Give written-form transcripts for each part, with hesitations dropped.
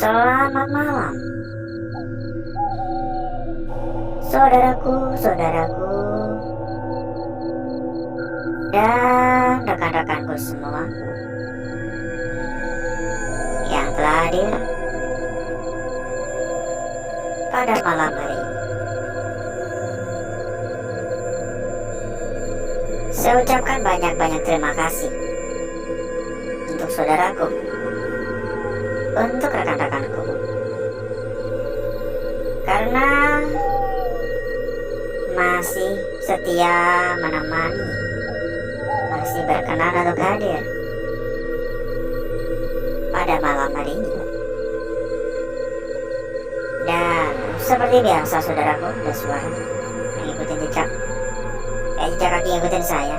Selamat malam, saudaraku, dan rekan-rekanku semua yang telah hadir pada malam hari ini. Saya ucapkan banyak-banyak terima kasih untuk saudaraku, untuk rekan-rekanku, karena masih setia menemani, masih berkenan untuk hadir pada malam hari ini. Dan seperti biasa saudaraku, ada suara mengikuti jejak kaki ikutin saya.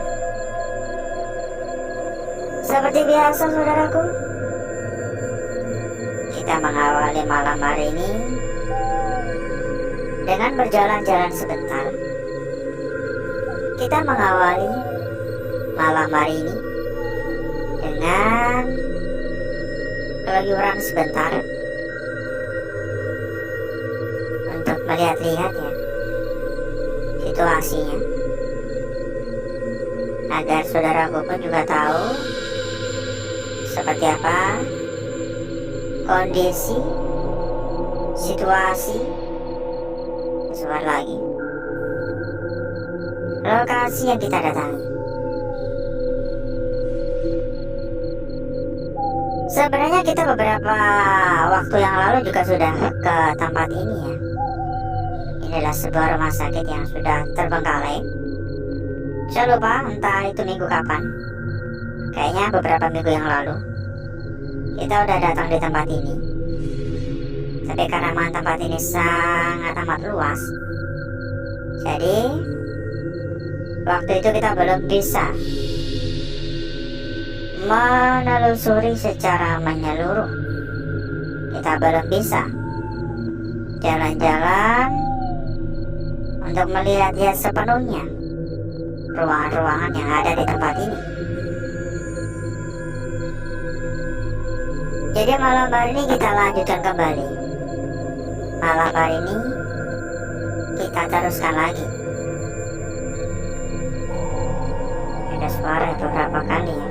Seperti biasa saudaraku, kita mengawali malam hari ini dengan berjalan-jalan sebentar. Kita mengawali malam hari ini dengan keluyuran sebentar untuk melihat-lihat ya situasinya, agar saudaraku pun juga tahu seperti apa kondisi, situasi, sebentar lagi lokasi yang kita datangi. Sebenarnya kita beberapa waktu yang lalu juga sudah ke tempat ini ya. Ini adalah sebuah rumah sakit yang sudah terbengkalai. Saya lupa entah itu minggu kapan. Kayaknya beberapa minggu yang lalu kita udah datang di tempat ini. Tapi karena memang tempat ini sangat amat luas, jadi waktu itu kita belum bisa menelusuri secara menyeluruh. Kita belum bisa jalan-jalan untuk melihat-lihat sepenuhnya ruangan-ruangan yang ada di tempat ini. Jadi malam hari ini kita lanjutkan kembali. Malam hari ini kita teruskan lagi. Ada suara beberapa kali ya.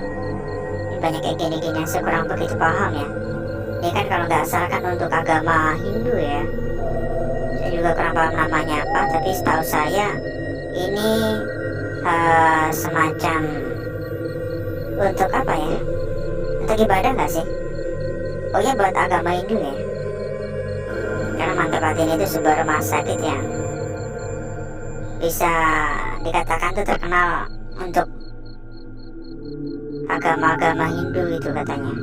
Ini banyak kayak gini-gini yang saya kurang begitu paham ya. Ini kan kalau nggak salah kan untuk agama Hindu ya. Saya juga kurang paham namanya apa, tapi setahu saya ini semacam untuk apa ya? Untuk ibadah nggak sih? Oh ya, buat agama Hindu ya. Karena tempat ini itu sebuah rumah sakit yang bisa dikatakan tuh terkenal untuk agama-agama Hindu itu katanya.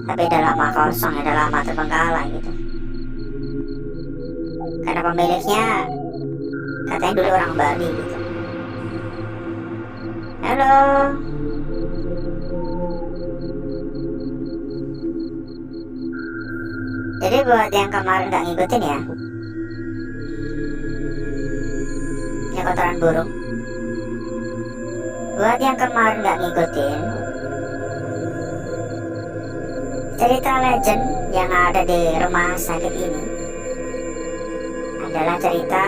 Tapi udah lama kosong ya, udah lama terbengkalai gitu. Karena pemiliknya katanya dulu orang Bali gitu. Halo. Jadi buat yang kemarin gak ngikutin ya, ini kotoran burung. Buat yang kemarin gak ngikutin cerita legend yang ada di rumah sakit ini, adalah cerita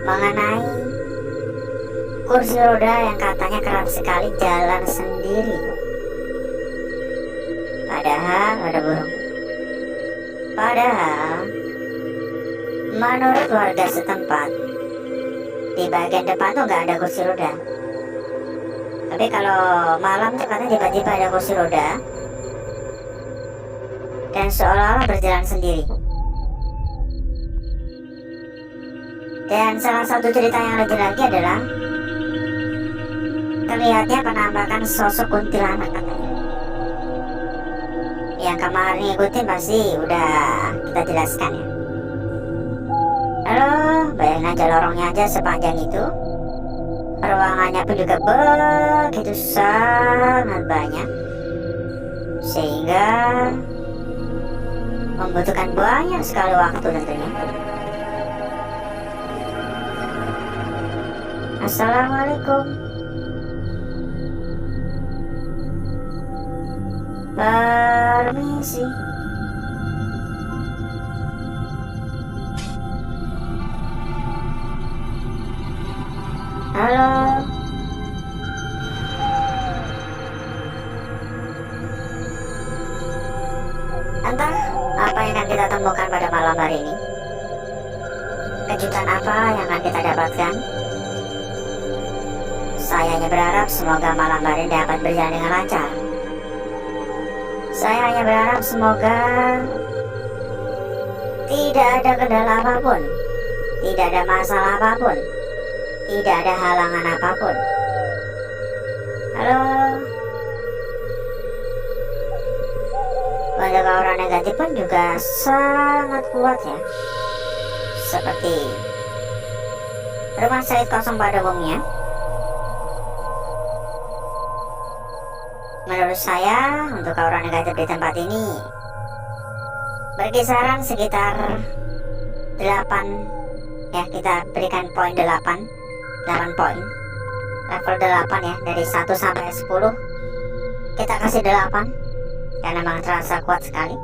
mengenai kursi roda yang katanya kerap sekali jalan sendiri. Padahal ada burung. Padahal menurut warga setempat, di bagian depan tuh nggak ada kursi roda. Tapi kalau malam tuh katanya tiba-tiba ada kursi roda dan seolah-olah berjalan sendiri. Dan salah satu cerita yang lagi-lagi adalah terlihatnya penampakan sosok kuntilanak katanya. Yang kemarin ngikutin pasti udah kita jelaskan ya. Halo, bayangin aja lorongnya aja sepanjang itu. Ruangannya pun juga begitu sangat banyak, sehingga membutuhkan banyak sekali waktu tentunya. Assalamualaikum. Permisi. Halo. Entah apa yang akan kita temukan pada malam hari ini. Kejutan apa yang akan kita dapatkan? Saya hanya berharap semoga malam hari ini dapat berjalan dengan lancar. Saya hanya berharap semoga tidak ada kendala apapun, tidak ada masalah apapun, tidak ada halangan apapun. Halo. Untuk aura negatif pun juga sangat kuat ya. Seperti rumah sakit kosong pada umumnya. Menurut saya, untuk aura negatif di tempat ini berkisaran sekitar 8 ya, kita berikan poin 8 poin. Level 8 ya, dari 1 sampai 10 kita kasih 8 karena memang terasa kuat sekali.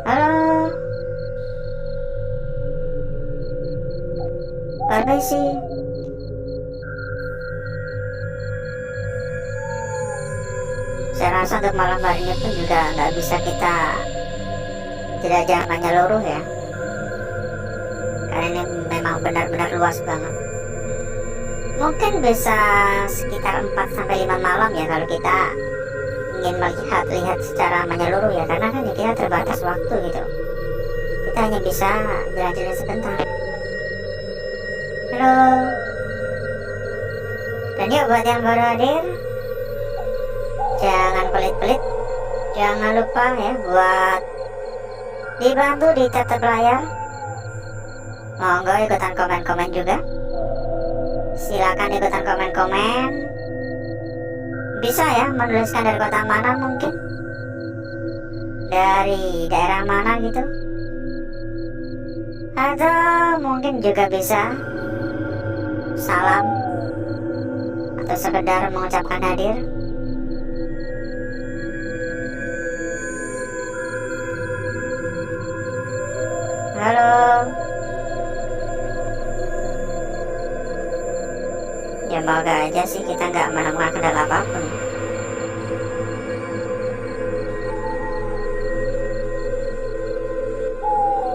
Halo. Permisi. Saya rasa untuk malam hari ini pun juga nggak bisa kita tidak jangan menyeluruh ya, karena ini memang benar-benar luas banget. Mungkin bisa sekitar 4-5 malam ya kalau kita ingin lihat secara menyeluruh ya, karena kan kita terbatas waktu gitu. Kita hanya bisa jalan-jalan sebentar. Halo. Dan yuk buat yang baru hadir, jangan pelit-pelit, jangan lupa ya buat dibantu di tetap layar. Monggo ikutan komen-komen juga. Silakan ikutan komen-komen. Bisa ya menuliskan dari kota mana, mungkin dari daerah mana gitu, atau mungkin juga bisa salam atau sekedar mengucapkan hadir. Halo. Ya moga aja sih kita nggak menemukan kendala apapun.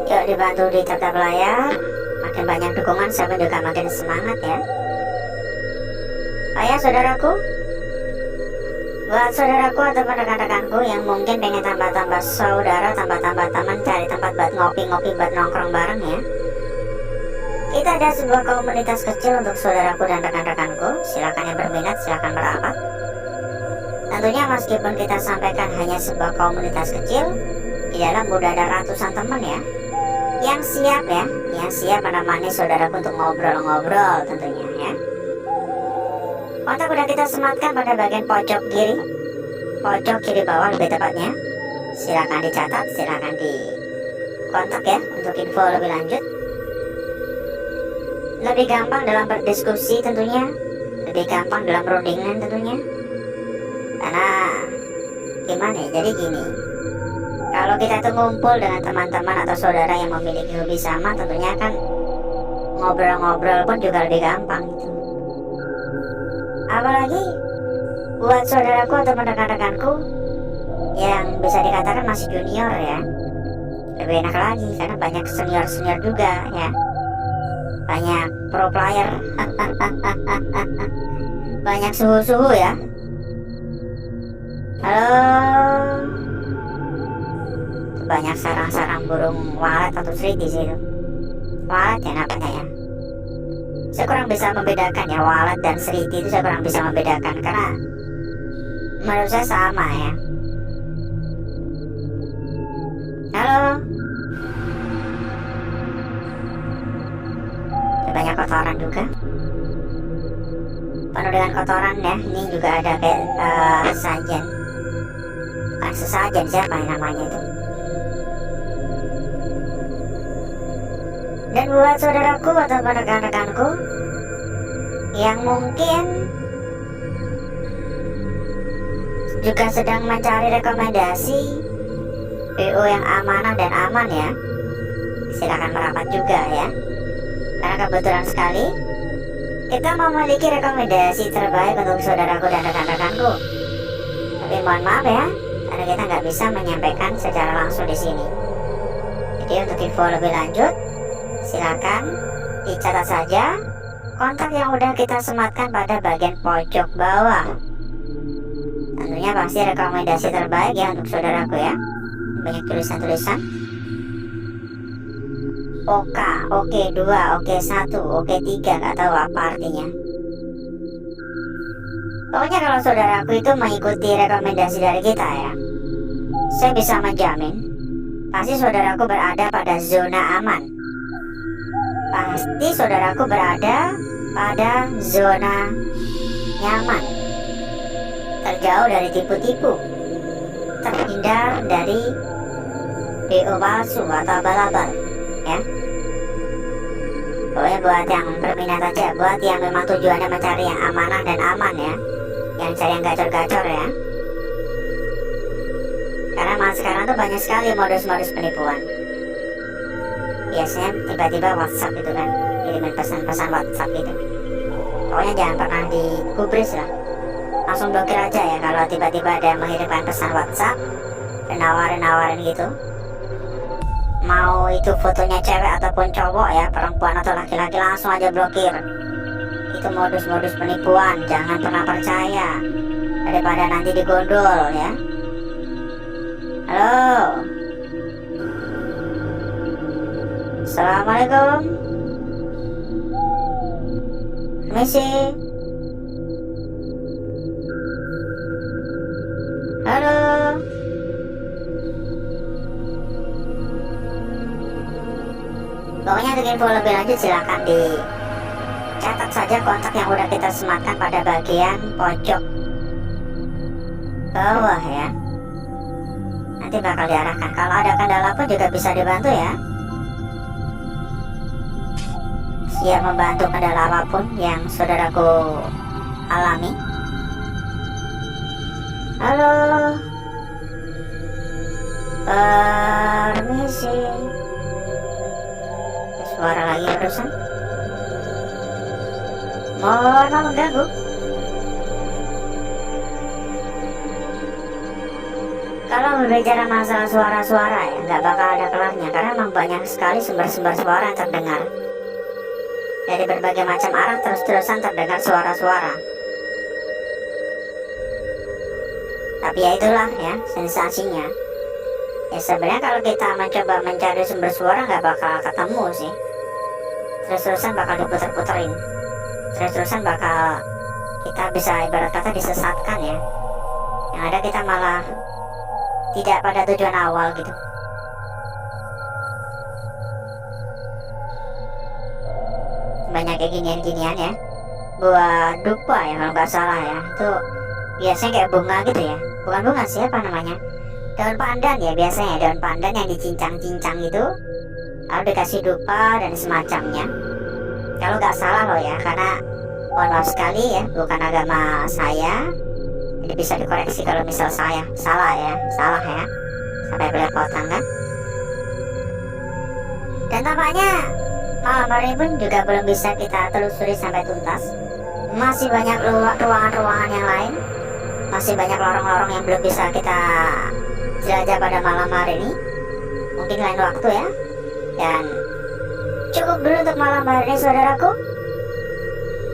Yuk dibantu di tetap layar. Makin banyak dukungan saya juga makin semangat ya. Ayah saudaraku, buat saudaraku atau rekan-rekanku yang mungkin pengen tambah-tambah saudara, tambah-tambah teman, cari tempat buat ngopi-ngopi, buat nongkrong bareng ya. Kita ada sebuah komunitas kecil untuk saudaraku dan rekan-rekanku. Silakan yang berminat, silakan merapat. Tentunya meskipun kita sampaikan hanya sebuah komunitas kecil, di dalam udah ada ratusan teman ya, yang siap menemani saudaraku untuk ngobrol-ngobrol tentunya ya. Kontak udah kita sematkan pada bagian pojok kiri bawah lebih tepatnya. Silakan dicatat, silakan di kontak ya untuk info lebih lanjut. Lebih gampang dalam berdiskusi tentunya, lebih gampang dalam rundingan tentunya. Karena gimana ya, jadi gini, kalau kita tuh ngumpul dengan teman-teman atau saudara yang memiliki hobi sama, tentunya kan ngobrol-ngobrol pun juga lebih gampang gitu. Apalagi buat saudaraku atau rekan-rekanku yang bisa dikatakan masih junior ya, lebih enak lagi karena banyak senior-senior juga ya, banyak pro player banyak suhu-suhu ya. Halo. Banyak sarang-sarang burung walet atau sriti sih itu. Walet ya namanya ya. Saya kurang bisa membedakan ya, walet dan sriti itu saya kurang bisa membedakan karena menurut saya sama ya. Halo. Banyak kotoran juga, penuh dengan kotoran ya. Ini juga ada kayak sesajen, bukan sesajen, siapa yang namanya itu. Dan buat saudaraku atau rekan-rekanku yang mungkin juga sedang mencari rekomendasi BO yang amanah dan aman ya, silakan merapat juga ya. Karena kebetulan sekali kita memiliki rekomendasi terbaik untuk saudaraku dan rekan-rekanku. Tapi mohon maaf ya, karena kita nggak bisa menyampaikan secara langsung di sini. Jadi untuk info lebih lanjut, silakan dicatat saja kontak yang udah kita sematkan pada bagian pojok bawah. Tentunya pasti rekomendasi terbaik ya untuk saudaraku ya. Banyak tulisan-tulisan. OK, OK2, OK1, OK3, nggak tahu apa artinya. Pokoknya kalau saudaraku itu mengikuti rekomendasi dari kita ya, saya bisa menjamin pasti saudaraku berada pada zona aman. Pasti saudaraku berada pada zona nyaman, terjauh dari tipu-tipu, terhindar dari BO palsu atau abal-abal ya. Pokoknya buat yang berminat aja, buat yang memang tujuannya mencari yang amanah dan aman ya, yang cari yang gacor-gacor ya. Karena mas sekarang tuh banyak sekali modus-modus penipuan. Biasanya tiba-tiba WhatsApp itu kan, kirimin pesan-pesan WhatsApp gitu. Pokoknya jangan pernah digubris lah, langsung blokir aja ya kalau tiba-tiba ada yang mengirimkan pesan WhatsApp dan nawarin gitu. Mau itu fotonya cewek ataupun cowok ya, perempuan atau laki-laki, langsung aja blokir. Itu modus-modus penipuan, jangan pernah percaya, daripada nanti digondol ya. Halo, assalamualaikum, permisi. Halo, pokoknya untuk info lebih lanjut silakan dicatat saja kontak yang udah kita sematkan pada bagian pojok bawah ya. Nanti bakal diarahkan. Kalau ada kendala pun juga bisa dibantu ya. Siap membantu kendala apapun yang saudaraku alami. Halo, permisi. Suara lagi barusan. Mohon maaf mengganggu. Kalau berbicara masalah suara-suara ya, nggak bakal ada kelarnya, karena memang banyak sekali sumber-sumber suara yang terdengar. Dari berbagai macam arah terus-terusan terdengar suara-suara. Tapi ya itulah ya sensasinya. Ya sebenarnya kalau kita mencoba mencari sumber suara nggak bakal ketemu sih. Terus-terusan bakal diputer-puterin. Terus-terusan bakal kita bisa ibarat kata disesatkan ya. Yang ada kita malah tidak pada tujuan awal gitu. Banyak kayak ginian-ginian ya. Buat dupa ya kalau nggak salah ya. Itu biasanya kayak bunga gitu ya. Bukan bunga, siapa namanya? Daun pandan ya biasanya, daun pandan yang dicincang-cincang itu, lalu dikasih dupa dan semacamnya. Kalau nggak salah loh ya, karena mohon maaf sekali ya, bukan agama saya, jadi bisa dikoreksi kalau misal saya salah ya, sampai belepotan kan. Dan tampaknya malam hari pun juga belum bisa kita telusuri sampai tuntas. Masih banyak ruangan-ruangan yang lain, masih banyak lorong-lorong yang belum bisa kita jelajah pada malam hari ini. Mungkin lain waktu ya. Dan cukup dulu untuk malam hari ini saudaraku,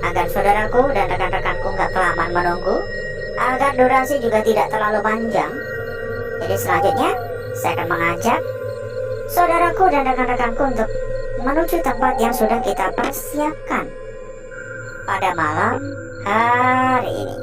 agar saudaraku dan rekan-rekanku nggak kelamaan menunggu, agar durasi juga tidak terlalu panjang. Jadi selanjutnya saya akan mengajak saudaraku dan rekan-rekanku untuk menuju tempat yang sudah kita persiapkan pada malam hari ini.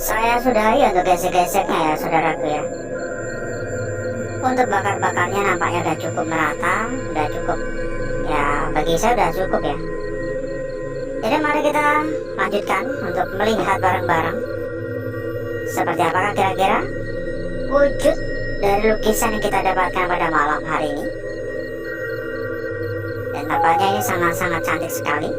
Saya sudahi untuk gesek-geseknya ya saudaraku ya. Untuk bakar-bakarnya nampaknya udah cukup merata, udah cukup ya, bagi saya udah cukup ya. Jadi mari kita lanjutkan untuk melihat bareng-bareng seperti apakah kira-kira wujud dari lukisan yang kita dapatkan pada malam hari ini. Dan tampaknya ini sangat-sangat cantik sekali,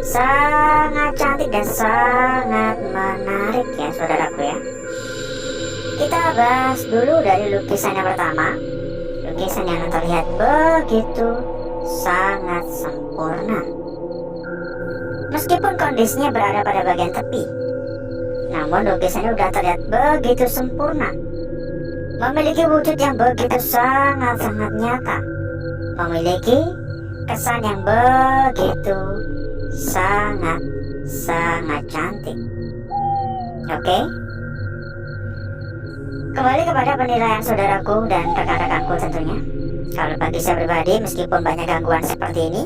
sangat cantik dan sangat menarik ya saudaraku ya. Kita bahas dulu dari lukisan yang pertama, lukisan yang terlihat begitu sangat sempurna. Meskipun kondisinya berada pada bagian tepi, namun lukisannya sudah terlihat begitu sempurna, memiliki wujud yang begitu sangat-sangat nyata, memiliki kesan yang begitu sangat cantik. Oke, kembali kepada penilaian saudaraku dan rekan-rekanku tentunya. Kalau bagi saya pribadi, meskipun banyak gangguan seperti ini,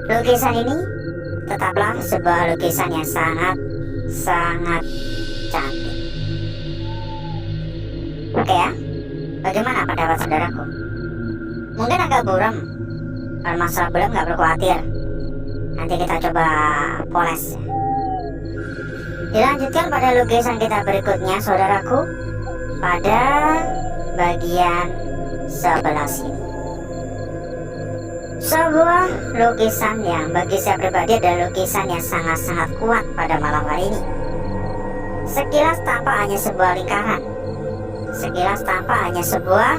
lukisan ini tetaplah sebuah lukisan yang sangat cantik. Oke ya, bagaimana pendapat saudaraku? Mungkin agak buram. Kalau masalah belum nggak perlu khawatir, nanti kita coba poles ya. Dilanjutkan pada lukisan kita berikutnya saudaraku, pada bagian sebelah sini. Sebuah lukisan yang bagi saya pribadi adalah lukisan yang sangat-sangat kuat pada malam hari ini. Sekilas tampak hanya sebuah lingkaran, sekilas tampak hanya sebuah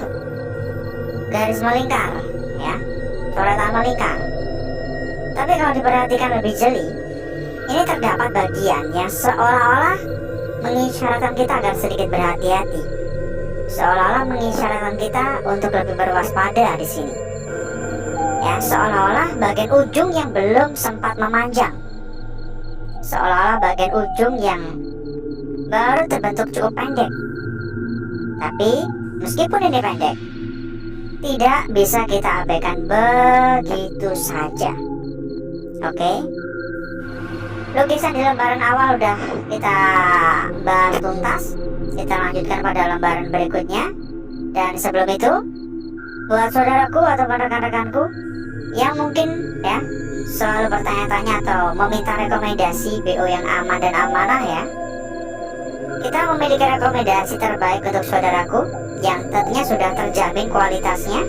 garis melingkar ya, coretan melingkar. Tapi kalau diperhatikan lebih jeli, ini terdapat bagian yang seolah-olah mengisyaratkan kita agar sedikit berhati-hati, seolah-olah mengisyaratkan kita untuk lebih berwaspada di sini. Ya, seolah-olah bagian ujung yang belum sempat memanjang, seolah-olah bagian ujung yang baru terbentuk cukup pendek. Tapi meskipun ini pendek, tidak bisa kita abaikan begitu saja. Oke, lukisan di lembaran awal udah kita bahas tuntas. Kita lanjutkan pada lembaran berikutnya. Dan sebelum itu, buat saudaraku atau rekan-rekanku yang mungkin ya selalu bertanya-tanya atau meminta rekomendasi BO yang aman dan amanah ya. Kita memiliki rekomendasi terbaik untuk saudaraku yang tentunya sudah terjamin kualitasnya,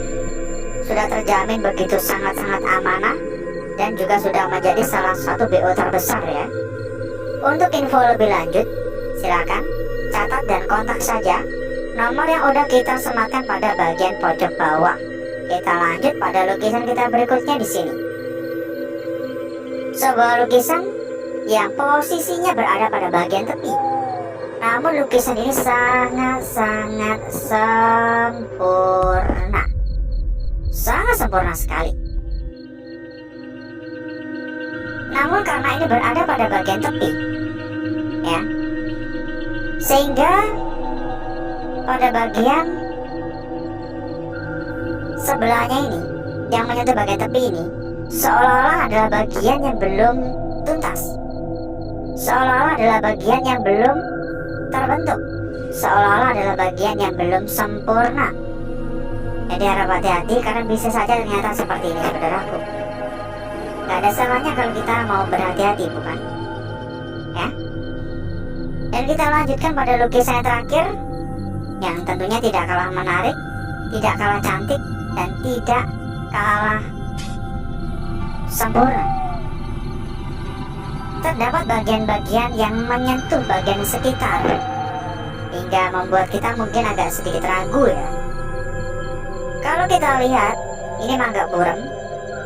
sudah terjamin begitu sangat-sangat amanah, dan juga sudah menjadi salah satu BO terbesar ya. Untuk info lebih lanjut, silakan catat dan kontak saja nomor yang udah kita sematkan pada bagian pojok bawah. Kita lanjut pada lukisan kita berikutnya di sini. Sebuah lukisan yang posisinya berada pada bagian tepi. Namun lukisan ini sangat-sangat sempurna. Sangat sempurna sekali. Namun karena ini berada pada bagian tepi, ya, sehingga pada bagian sebelahnya ini yang menyentuh bagian tepi ini seolah-olah adalah bagian yang belum tuntas, seolah-olah adalah bagian yang belum terbentuk, seolah-olah adalah bagian yang belum sempurna. Jadi harap hati-hati karena bisa saja ternyata seperti ini saudaraku. Gak ada salahnya kalau kita mau berhati-hati, bukan? Ya. Dan kita lanjutkan pada lukisan yang terakhir, yang tentunya tidak kalah menarik, tidak kalah cantik, dan tidak kalah sempurna. Terdapat bagian-bagian yang menyentuh bagian sekitar, hingga membuat kita mungkin agak sedikit ragu ya. Kalau kita lihat, ini mangga burem.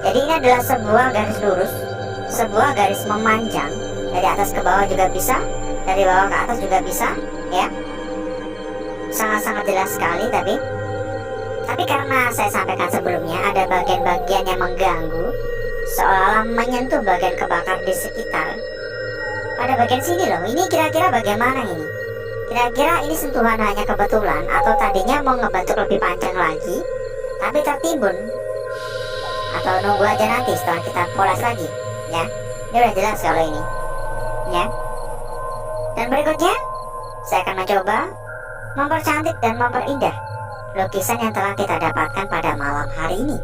Jadi ini adalah sebuah garis lurus, sebuah garis memanjang. Dari atas ke bawah juga bisa, dari bawah ke atas juga bisa, ya. Sangat-sangat jelas sekali, tapi karena saya sampaikan sebelumnya ada bagian-bagian yang mengganggu, seolah-olah menyentuh bagian kebakar di sekitar. Pada bagian sini loh, ini kira-kira bagaimana ini? Kira-kira ini sentuhan hanya kebetulan atau tadinya mau ngebentuk lebih panjang lagi, tapi tertimbun? Atau nunggu aja nanti setelah kita poles lagi, ya? Ini udah jelas kalau ini, ya. Dan berikutnya, saya akan mencoba mempercantik dan memperindah lukisan yang telah kita dapatkan pada malam hari ini.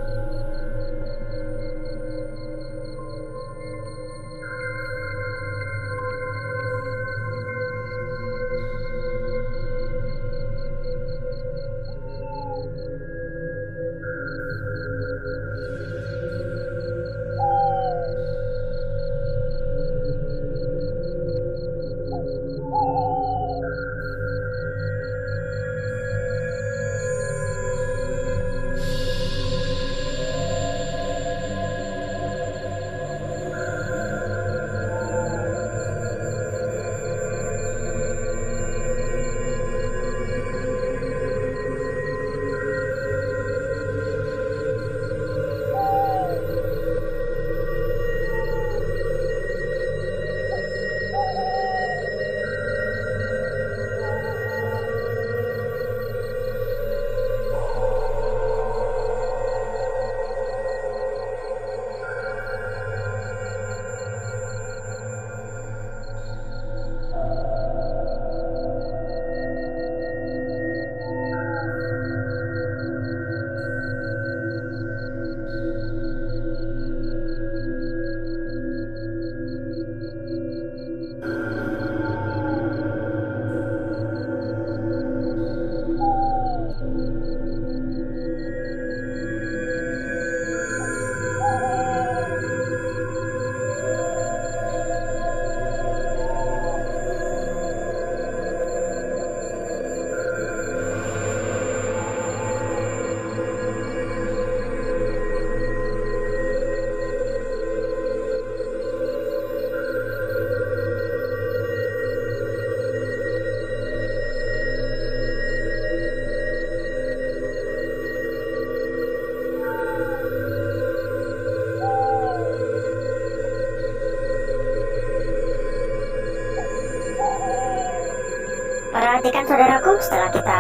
Perhatikan saudaraku, setelah kita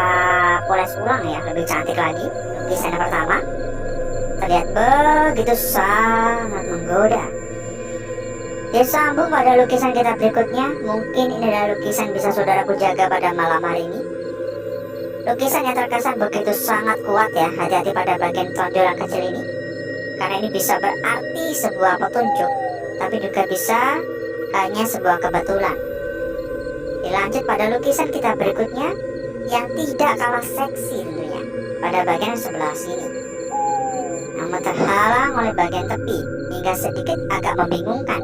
poles ulang ya, lebih cantik lagi. Lukisan yang pertama terlihat begitu sangat menggoda. Disambung pada lukisan kita berikutnya, mungkin ini adalah lukisan bisa saudaraku jaga pada malam hari ini. Lukisan yang terkesan begitu sangat kuat ya, hati-hati pada bagian tonjolan kecil ini. karena ini bisa berarti sebuah petunjuk, tapi juga bisa hanya sebuah kebetulan. Dilanjut pada lukisan kita berikutnya yang tidak kalah seksi tentunya, pada bagian sebelah sini, namun terhalang oleh bagian tepi hingga sedikit agak membingungkan.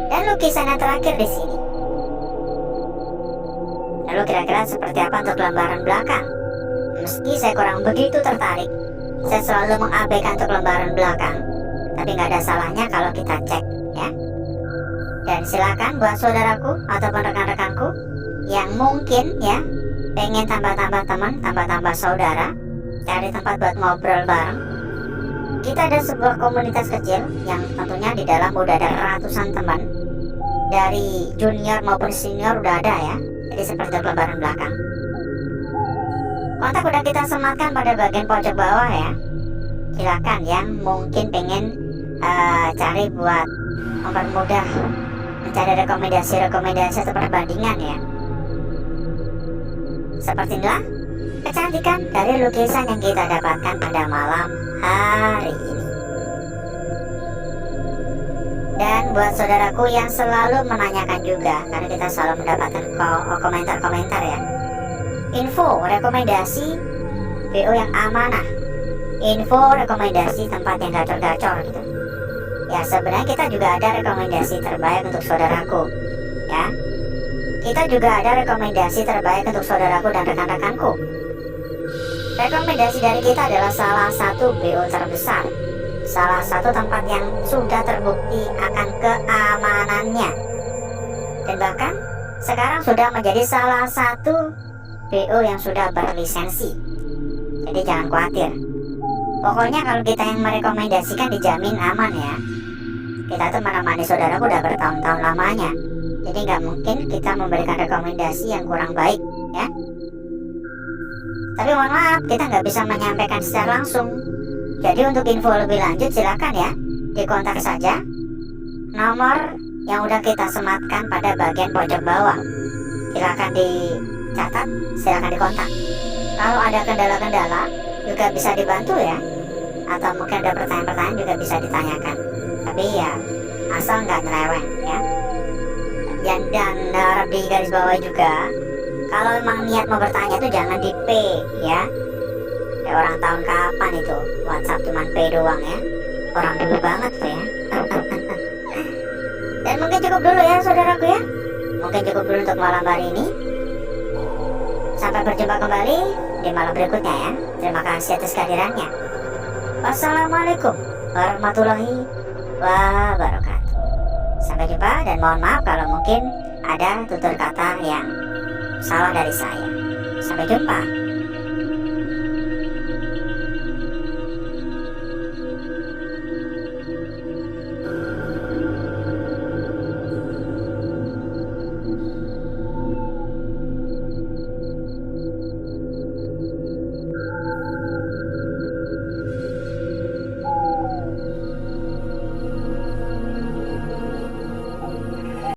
Dan lukisan yang terakhir di sini. Lalu kira-kira seperti apa untuk lembaran belakang? Meski saya kurang begitu tertarik, saya selalu mengabaikan untuk lembaran belakang, tapi nggak ada salahnya kalau kita cek ya. Dan silakan buat saudaraku ataupun rekan-rekanku yang mungkin ya pengen tambah-tambah teman, tambah-tambah saudara, cari tempat buat ngobrol bareng. Kita ada sebuah komunitas kecil yang tentunya di dalam udah ada ratusan teman, dari junior maupun senior udah ada ya. Jadi seperti lembaran belakang. Kontak udah kita sematkan pada bagian pojok bawah ya. Silakan yang mungkin pengen cari buat mempermudah mencari rekomendasi atau perbandingan ya. Seperti inilah kecantikan dari lukisan yang kita dapatkan pada malam hari ini. Dan buat saudaraku yang selalu menanyakan juga, karena kita selalu mendapatkan komentar-komentar ya, info rekomendasi BO yang amanah, info rekomendasi tempat yang gacor-gacor gitu. Ya sebenarnya kita juga ada rekomendasi terbaik untuk saudaraku ya. Kita juga ada rekomendasi terbaik untuk saudaraku dan rekan-rekanku. Rekomendasi dari kita adalah salah satu BO terbesar, salah satu tempat yang sudah terbukti akan keamanannya, dan bahkan sekarang sudah menjadi salah satu BO yang sudah berlisensi. Jadi jangan khawatir, pokoknya kalau kita yang merekomendasikan dijamin aman ya. Kita tuh menemani saudaraku udah bertahun-tahun lamanya, jadi nggak mungkin kita memberikan rekomendasi yang kurang baik ya. Tapi mohon maaf, kita nggak bisa menyampaikan secara langsung. Jadi untuk info lebih lanjut silakan ya dikontak saja nomor yang udah kita sematkan pada bagian pojok bawah. Silakan dicatat, silakan dikontak. Kalau ada kendala-kendala juga bisa dibantu ya, atau mungkin ada pertanyaan-pertanyaan juga bisa ditanyakan. Tapi ya asal nggak nyeleweng ya. Dan harap di garis bawah juga, kalau memang niat mau bertanya itu jangan di P ya. Kayak orang tahun kapan itu WhatsApp cuman P doang ya. Orang dulu banget tuh ya. Dan mungkin cukup dulu ya saudaraku ya. Mungkin cukup dulu untuk malam hari ini. Sampai berjumpa kembali di malam berikutnya ya. Terima kasih atas kehadirannya. Wassalamualaikum warahmatullahi wabarakatuh. Sampai jumpa dan mohon maaf kalau mungkin ada tutur kata yang salah dari saya. Sampai jumpa.